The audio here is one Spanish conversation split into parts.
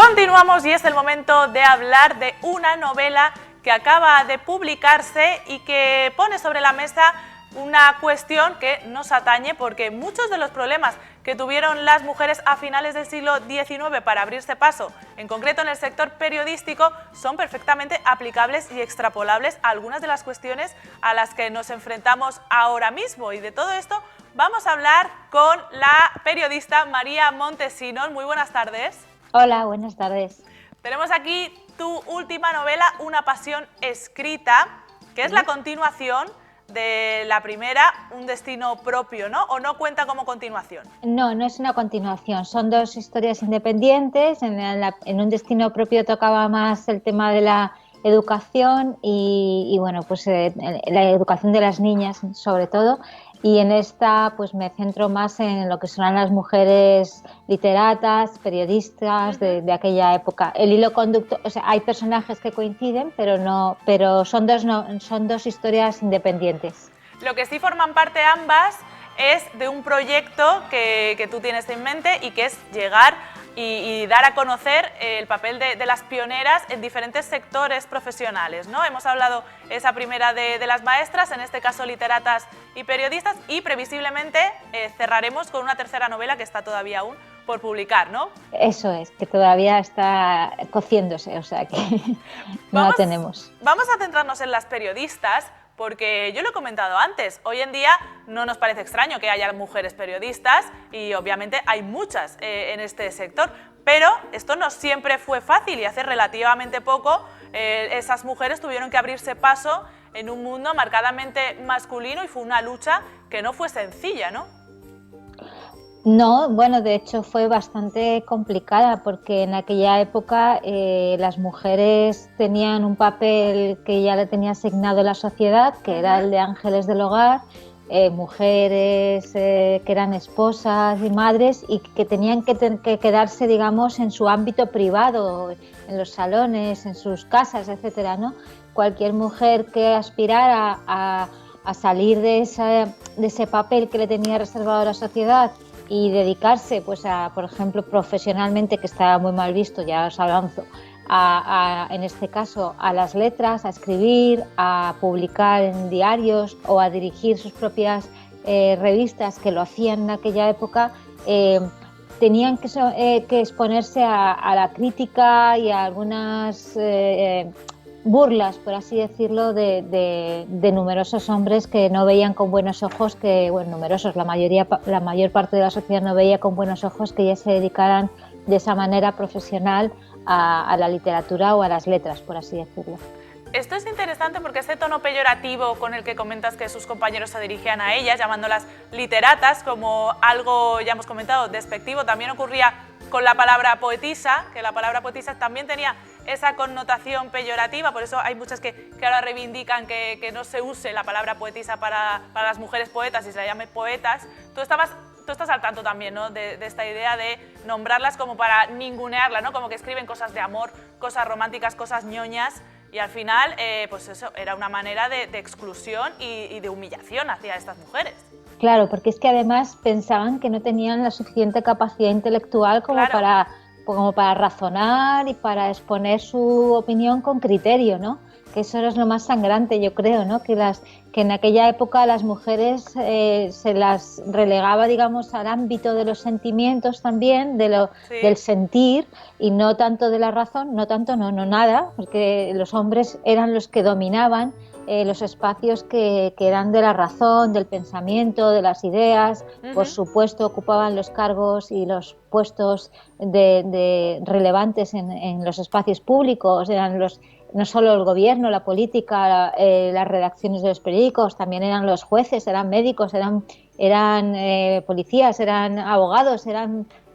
Continuamos y es el momento de hablar de una novela que acaba de publicarse y que pone sobre la mesa una cuestión que nos atañe porque muchos de los problemas que tuvieron las mujeres a finales del siglo XIX para abrirse paso, en concreto en el sector periodístico, son perfectamente aplicables y extrapolables a algunas de las cuestiones a las que nos enfrentamos ahora mismo. Y de todo esto vamos a hablar con la periodista María Montesinos. Muy buenas tardes. Hola, buenas tardes. Tenemos aquí tu última novela, Una pasión escrita, que es la continuación de la primera, Un destino propio, ¿no? ¿O no cuenta como continuación? No, no es una continuación, son dos historias independientes. En Un destino propio tocaba más el tema de la educación y bueno, pues la educación de las niñas sobre todo, y en esta pues me centro más en lo que son las mujeres literatas, periodistas de aquella época. El hilo conductor, o sea, hay personajes que coinciden, pero son dos historias independientes. Lo que sí forman parte ambas es de un proyecto que tú tienes en mente y que es llegar y dar a conocer el papel de las pioneras en diferentes sectores profesionales, ¿no? Hemos hablado esa primera de las maestras, en este caso literatas y periodistas, y previsiblemente cerraremos con una tercera novela que está todavía aún por publicar, ¿no? Eso es, que todavía está cociéndose, o sea que no la tenemos. Vamos a centrarnos en las periodistas, porque yo lo he comentado antes, hoy en día no nos parece extraño que haya mujeres periodistas y obviamente hay muchas en este sector, pero esto no siempre fue fácil y hace relativamente poco esas mujeres tuvieron que abrirse paso en un mundo marcadamente masculino y fue una lucha que no fue sencilla, ¿no? No, bueno, de hecho fue bastante complicada porque en aquella época las mujeres tenían un papel que ya le tenía asignado la sociedad, que era el de ángeles del hogar, mujeres que eran esposas y madres y que tenían que quedarse, digamos, en su ámbito privado, en los salones, en sus casas, etcétera, ¿no? Cualquier mujer que aspirara a salir de ese papel que le tenía reservado la sociedad y dedicarse, pues por ejemplo, profesionalmente, que estaba muy mal visto, ya os avanzo, en este caso a las letras, a escribir, a publicar en diarios o a dirigir sus propias revistas, que lo hacían en aquella época, tenían que exponerse a la crítica y a algunas burlas, por así decirlo, de numerosos hombres que no veían con buenos ojos, la mayor parte de la sociedad no veía con buenos ojos que ellas se dedicaran de esa manera profesional a la literatura o a las letras, por así decirlo. Esto es interesante porque este tono peyorativo con el que comentas que sus compañeros se dirigían a ellas, llamándolas literatas, como algo, ya hemos comentado, despectivo, también ocurría con la palabra poetisa, que la palabra poetisa también tenía esa connotación peyorativa, por eso hay muchas que ahora reivindican que no se use la palabra poetisa para las mujeres poetas y se la llame poetas. Tú estás al tanto también, ¿no?, de esta idea de nombrarlas como para ningunearla, ¿no?, como que escriben cosas de amor, cosas románticas, cosas ñoñas, y al final, pues eso, era una manera de exclusión y de humillación hacia estas mujeres. Claro, porque es que además pensaban que no tenían la suficiente capacidad intelectual como para razonar y para exponer su opinión con criterio, ¿no? Que eso es lo más sangrante, yo creo, ¿no? Que en aquella época las mujeres se las relegaba, digamos, al ámbito de los sentimientos también, del sentir, y no tanto de la razón, nada, porque los hombres eran los que dominaban los espacios que eran de la razón, del pensamiento, de las ideas. Por supuesto, ocupaban los cargos y los puestos relevantes en los espacios públicos, eran no solo el gobierno, la política, las redacciones de los periódicos, también eran los jueces, eran médicos, eran policías, eran abogados,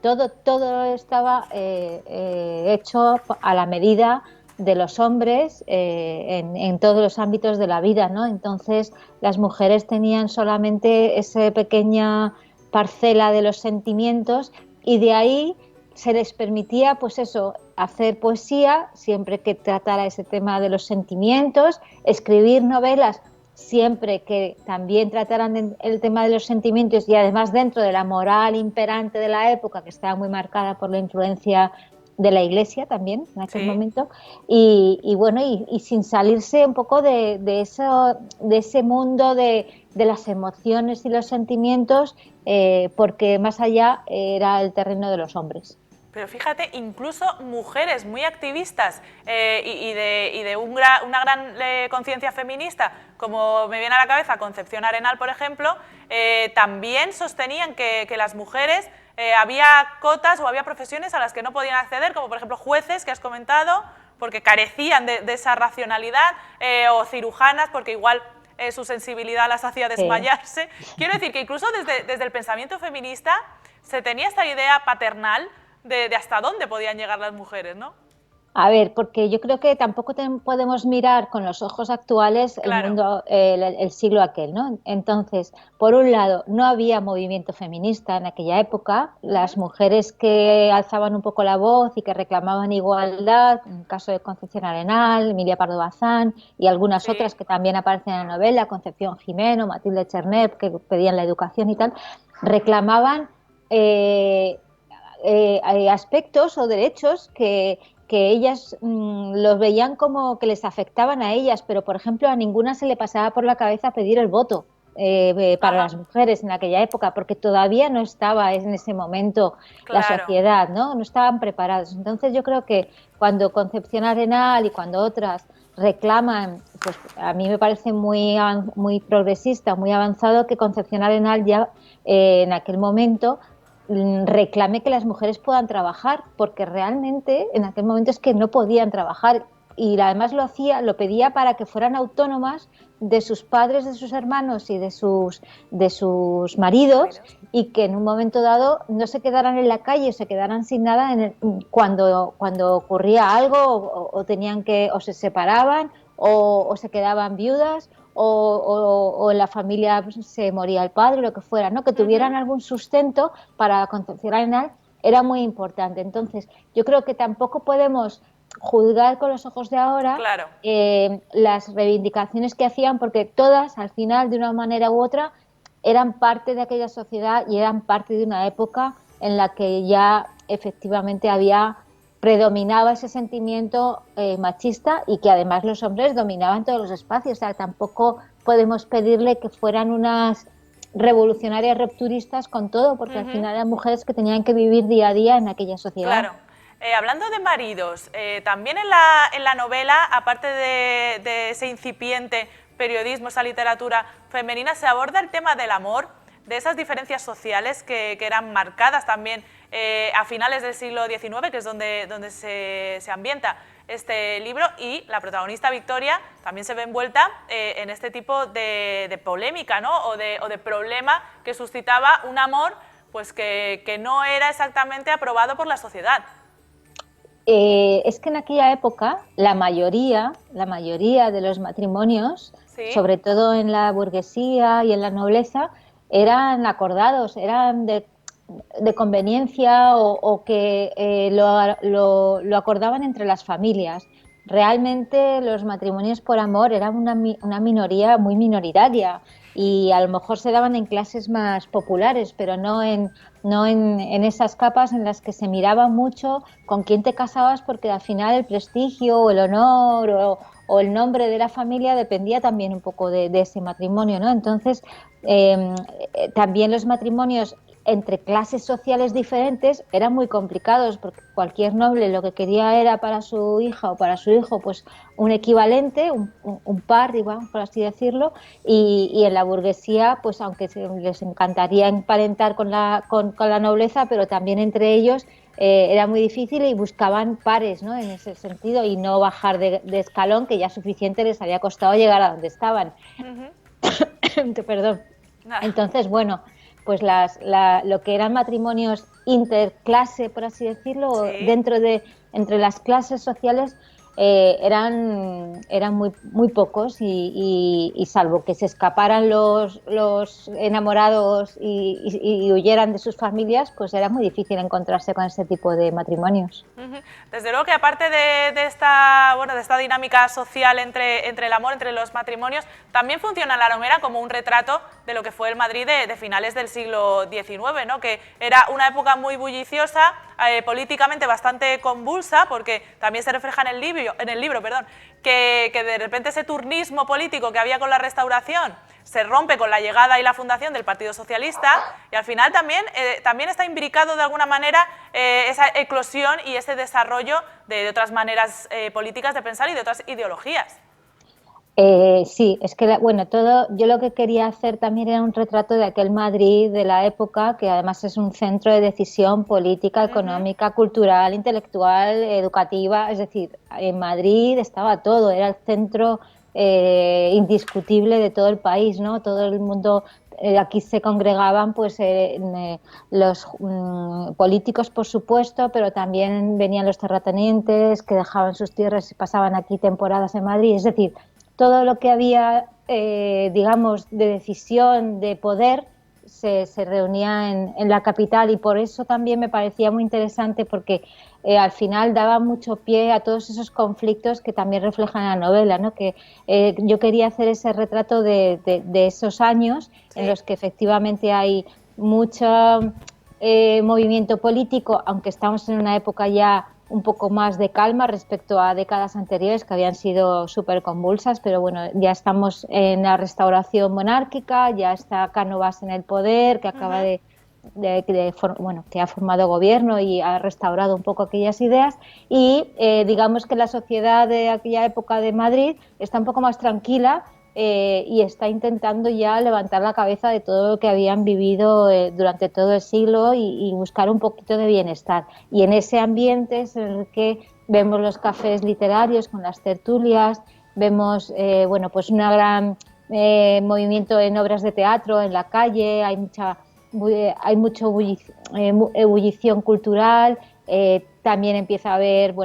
todo estaba hecho a la medida de los hombres en todos los ámbitos de la vida, ¿no? Entonces las mujeres tenían solamente esa pequeña parcela de los sentimientos y de ahí se les permitía, pues eso, hacer poesía siempre que tratara ese tema de los sentimientos, escribir novelas siempre que también trataran el tema de los sentimientos y además dentro de la moral imperante de la época, que estaba muy marcada por la influencia de la Iglesia también en aquel Sí. momento, y bueno, y sin salirse un poco de ese mundo de las emociones y los sentimientos, porque más allá era el terreno de los hombres. Pero fíjate, incluso mujeres muy activistas y de una gran conciencia feminista, como me viene a la cabeza Concepción Arenal, por ejemplo, también sostenían que las mujeres había cotas o había profesiones a las que no podían acceder, como por ejemplo jueces, que has comentado, porque carecían de esa racionalidad, o cirujanas, porque igual su sensibilidad las hacía desmayarse. Quiero decir que incluso desde el pensamiento feminista se tenía esta idea paternal de hasta dónde podían llegar las mujeres, ¿no? A ver, porque yo creo que tampoco podemos mirar con los ojos actuales el Claro. mundo, el siglo aquel, ¿no? Entonces, por un lado, no había movimiento feminista en aquella época. Las mujeres que alzaban un poco la voz y que reclamaban igualdad, en el caso de Concepción Arenal, Emilia Pardo Bazán y algunas otras que también aparecen en la novela, Concepción Jimeno, Matilde Chernet, que pedían la educación y tal, reclamaban aspectos o derechos que ellas los veían como que les afectaban a ellas, pero por ejemplo a ninguna se le pasaba por la cabeza pedir el voto para las mujeres en aquella época, porque todavía no estaba en ese momento la sociedad, ¿no? No estaban preparados. Entonces yo creo que cuando Concepción Arenal y cuando otras reclaman, pues a mí me parece muy progresista, muy avanzado que Concepción Arenal ya en aquel momento reclame que las mujeres puedan trabajar, porque realmente en aquel momento es que no podían trabajar, y además lo pedía para que fueran autónomas de sus padres, de sus hermanos y de sus maridos, y que en un momento dado no se quedaran en la calle, se quedaran sin nada cuando ocurría algo o tenían o se separaban o se quedaban viudas o en la familia se moría el padre, lo que fuera, ¿no? Que tuvieran algún sustento para Concepción Arenal era muy importante. Entonces, yo creo que tampoco podemos juzgar con los ojos de ahora las reivindicaciones que hacían, porque todas, al final, de una manera u otra, eran parte de aquella sociedad y eran parte de una época en la que ya efectivamente predominaba ese sentimiento machista, y que además los hombres dominaban todos los espacios. O sea, tampoco podemos pedirle que fueran unas revolucionarias rupturistas con todo, porque al final eran mujeres que tenían que vivir día a día en aquella sociedad. Claro. Hablando de maridos, también en la novela, aparte de ese incipiente periodismo, esa literatura femenina, se aborda el tema del amor, de esas diferencias sociales que eran marcadas también a finales del siglo XIX, que es donde se ambienta este libro, y la protagonista Victoria también se ve envuelta en este tipo de polémica, ¿no? o de problema que suscitaba un amor pues que no era exactamente aprobado por la sociedad. Es que en aquella época la mayoría de los matrimonios, sobre todo en la burguesía y en la nobleza, eran acordados, eran de conveniencia o que lo acordaban entre las familias. Realmente los matrimonios por amor eran una minoría muy minoritaria, y a lo mejor se daban en clases más populares, pero no en esas capas en las que se miraba mucho con quién te casabas, porque al final el prestigio o el honor o el nombre de la familia dependía también un poco de ese matrimonio, ¿no? Entonces, también los matrimonios entre clases sociales diferentes eran muy complicados, porque cualquier noble lo que quería era para su hija o para su hijo pues un equivalente, un par, digamos, por así decirlo, y en la burguesía, pues aunque les encantaría emparentar con la nobleza, pero también entre ellos era muy difícil, y buscaban pares, ¿no? En ese sentido, y no bajar de escalón, que ya suficiente les había costado llegar a donde estaban. Perdón. Entonces, bueno, pues lo que eran matrimonios interclase, por así decirlo, entre las clases sociales, eran muy pocos, y salvo que se escaparan los enamorados y huyeran de sus familias, pues era muy difícil encontrarse con ese tipo de matrimonios. Desde luego que aparte de esta dinámica social entre el amor, entre los matrimonios, también funciona la novela como un retrato de lo que fue el Madrid de finales del siglo XIX, ¿no? Que era una época muy bulliciosa, políticamente bastante convulsa, porque también se refleja en el libro, que de repente ese turnismo político que había con la Restauración se rompe con la llegada y la fundación del Partido Socialista, y al final también está imbricado de alguna manera esa eclosión y ese desarrollo de otras maneras políticas de pensar y de otras ideologías. Sí, es que, bueno, yo lo que quería hacer también era un retrato de aquel Madrid de la época, que además es un centro de decisión política, económica, cultural, intelectual, educativa, es decir, en Madrid estaba todo, era el centro indiscutible de todo el país, ¿no? Todo el mundo, aquí se congregaban pues los políticos, por supuesto, pero también venían los terratenientes que dejaban sus tierras y pasaban aquí temporadas en Madrid, es decir, todo lo que había, digamos, de decisión, de poder, se reunía en la capital, y por eso también me parecía muy interesante, porque al final daba mucho pie a todos esos conflictos que también reflejan la novela, ¿no? Que yo quería hacer ese retrato de esos años, sí, en los que efectivamente hay mucho movimiento político, aunque estamos en una época ya un poco más de calma respecto a décadas anteriores que habían sido súper convulsas, pero bueno, ya estamos en la restauración monárquica, ya está Cánovas en el poder, que acaba que ha formado gobierno y ha restaurado un poco aquellas ideas, y digamos que la sociedad de aquella época de Madrid está un poco más tranquila, y está intentando ya levantar la cabeza de todo lo que habían vivido durante todo el siglo, y buscar un poquito de bienestar. Y en ese ambiente es en el que vemos los cafés literarios con las tertulias, vemos pues un gran movimiento en obras de teatro en la calle, hay mucha ebullición cultural. También empieza a haber,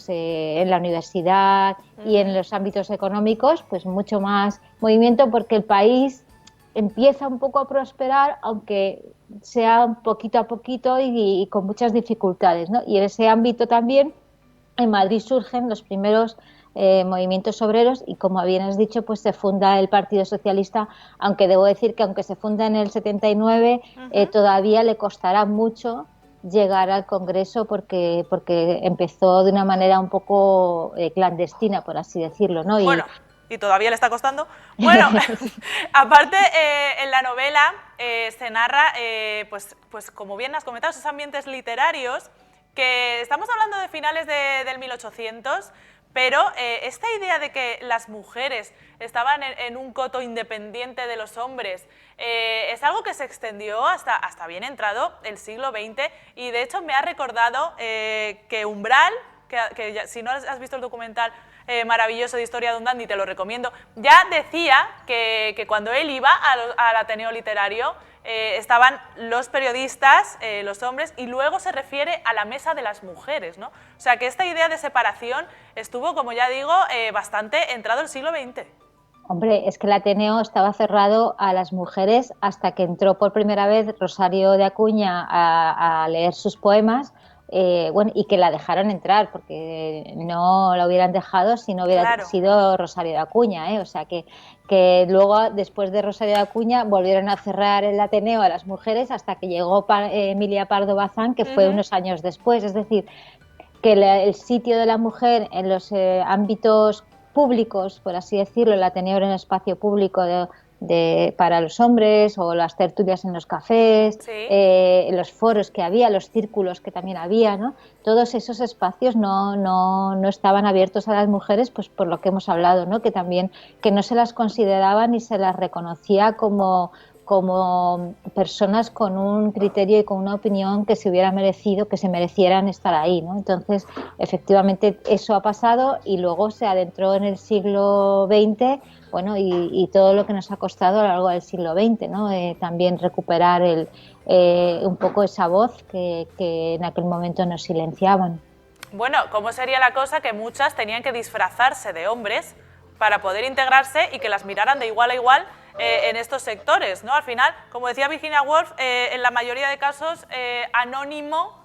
en la universidad y en los ámbitos económicos, pues mucho más movimiento, porque el país empieza un poco a prosperar, aunque sea poquito a poquito y con muchas dificultades, ¿no? Y en ese ámbito también en Madrid surgen los primeros movimientos obreros, y como bien has dicho, pues se funda el Partido Socialista, aunque debo decir que aunque se funda en el 79, todavía le costará mucho llegar al Congreso, porque empezó de una manera un poco clandestina, por así decirlo, ¿no? Y todavía le está costando. Bueno, aparte en la novela se narra, pues como bien has comentado, esos ambientes literarios, que estamos hablando de finales del 1800, pero esta idea de que las mujeres estaban en un coto independiente de los hombres es algo que se extendió hasta bien entrado el siglo XX, y de hecho me ha recordado que Umbral, que ya, si no has visto el documental maravilloso de Historia de un Dandy, te lo recomiendo, ya decía que cuando él iba al Ateneo Literario estaban los periodistas, los hombres, y luego se refiere a la mesa de las mujeres, ¿no? O sea que esta idea de separación estuvo, como ya digo, bastante entrado el siglo XX. Hombre, es que el Ateneo estaba cerrado a las mujeres hasta que entró por primera vez Rosario de Acuña a leer sus poemas, y que la dejaron entrar, porque no la hubieran dejado si no hubiera sido Rosario de Acuña, o sea que luego, después de Rosario de Acuña, volvieron a cerrar el Ateneo a las mujeres hasta que llegó Emilia Pardo Bazán, que fue unos años después. Es decir, que el sitio de la mujer en los ámbitos públicos, por así decirlo, el Ateneo era un espacio público para los hombres, o las tertulias en los cafés, los foros que había, los círculos que también había, ¿no? Todos esos espacios no estaban abiertos a las mujeres, pues por lo que hemos hablado, ¿no? Que no se las consideraba ni se las reconocía como personas con un criterio y con una opinión que se merecieran estar ahí, ¿no? Entonces, efectivamente, eso ha pasado, y luego se adentró en el siglo XX, y todo lo que nos ha costado a lo largo del siglo XX, ¿no? También recuperar un poco esa voz que en aquel momento nos silenciaban. Bueno, ¿cómo sería la cosa que muchas tenían que disfrazarse de hombres para poder integrarse y que las miraran de igual a igual en estos sectores, ¿no? Al final, como decía Virginia Woolf, en la mayoría de casos anónimo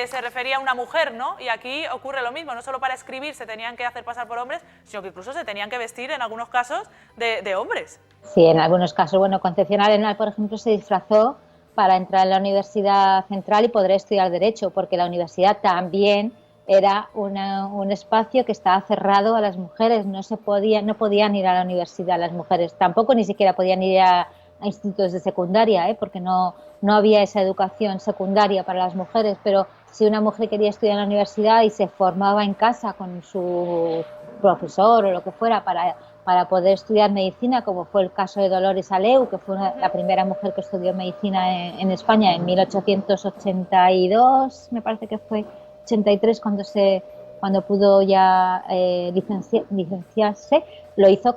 se refería a una mujer, ¿no? Y aquí ocurre lo mismo, no solo para escribir se tenían que hacer pasar por hombres, sino que incluso se tenían que vestir en algunos casos de hombres. Sí, en algunos casos. Bueno, Concepción Arenal, por ejemplo, se disfrazó para entrar en la Universidad Central y poder estudiar Derecho, porque la universidad también era un espacio que estaba cerrado a las mujeres, no podían ir a la universidad las mujeres, tampoco ni siquiera podían ir a institutos de secundaria, porque no había esa educación secundaria para las mujeres, pero si una mujer quería estudiar en la universidad y se formaba en casa con su profesor o lo que fuera para poder estudiar medicina, como fue el caso de Dolores Aleu, que fue la primera mujer que estudió medicina en España en 1882, me parece que fue 83 cuando pudo ya licenciarse, lo hizo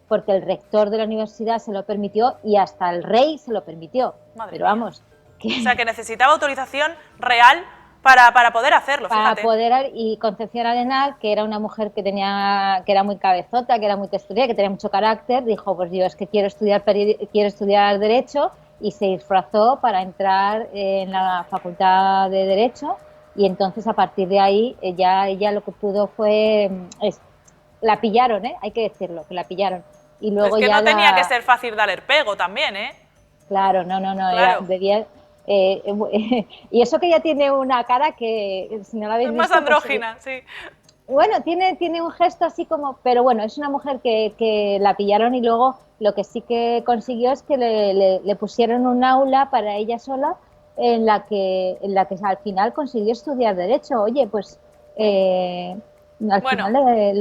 porque el rector de la universidad se lo permitió y hasta el rey se lo permitió. Madre Pero mía. vamos, o sea, que necesitaba autorización real para poder hacerlo, fíjate. Y Concepción Arenal, que era una mujer que era muy cabezota, que era muy testuría, que tenía mucho carácter, dijo, pues yo es que quiero estudiar Derecho, y se disfrazó para entrar en la Facultad de Derecho, y entonces a partir de ahí ella lo que pudo fue, la pillaron, hay que decirlo, que la pillaron. Y luego es que ya no tenía que ser fácil dar el pego también, Claro, no, claro. Y eso que ella tiene una cara que, si no la habéis es visto... más andrógina, sí. Bueno, tiene un gesto así como... Pero bueno, es una mujer que la pillaron y luego lo que sí que consiguió es que le pusieron un aula para ella sola en la que al final consiguió estudiar Derecho. Oye, pues al final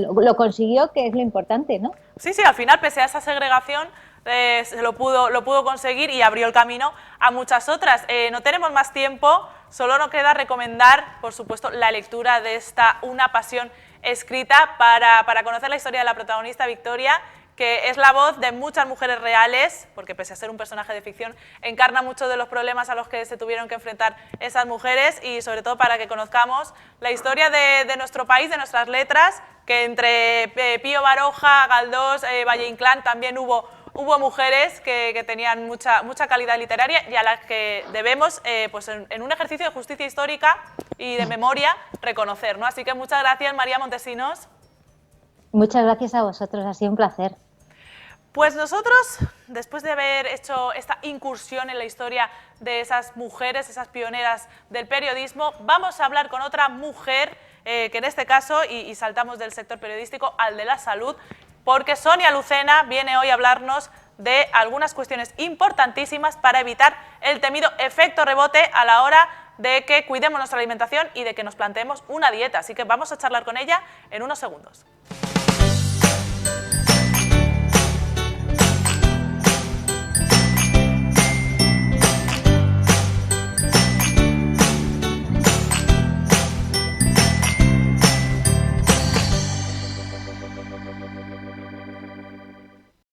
lo consiguió, que es lo importante, ¿no? Sí, al final, pese a esa segregación, se lo pudo conseguir y abrió el camino a muchas otras. No tenemos más tiempo, solo nos queda recomendar, por supuesto, la lectura de esta Una pasión escrita para conocer la historia de la protagonista Victoria, que es la voz de muchas mujeres reales, porque pese a ser un personaje de ficción, encarna muchos de los problemas a los que se tuvieron que enfrentar esas mujeres y sobre todo para que conozcamos la historia de nuestro país, de nuestras letras, que entre Pío Baroja, Galdós, Valle Inclán también hubo mujeres que tenían mucha calidad literaria y a las que debemos, pues en un ejercicio de justicia histórica y de memoria, reconocer, ¿no? Así que muchas gracias, María Montesinos. Muchas gracias a vosotros, ha sido un placer. Pues nosotros, después de haber hecho esta incursión en la historia de esas mujeres, esas pioneras del periodismo, vamos a hablar con otra mujer, que en este caso, y saltamos del sector periodístico al de la salud, porque Sonia Lucena viene hoy a hablarnos de algunas cuestiones importantísimas para evitar el temido efecto rebote a la hora de que cuidemos nuestra alimentación y de que nos planteemos una dieta. Así que vamos a charlar con ella en unos segundos.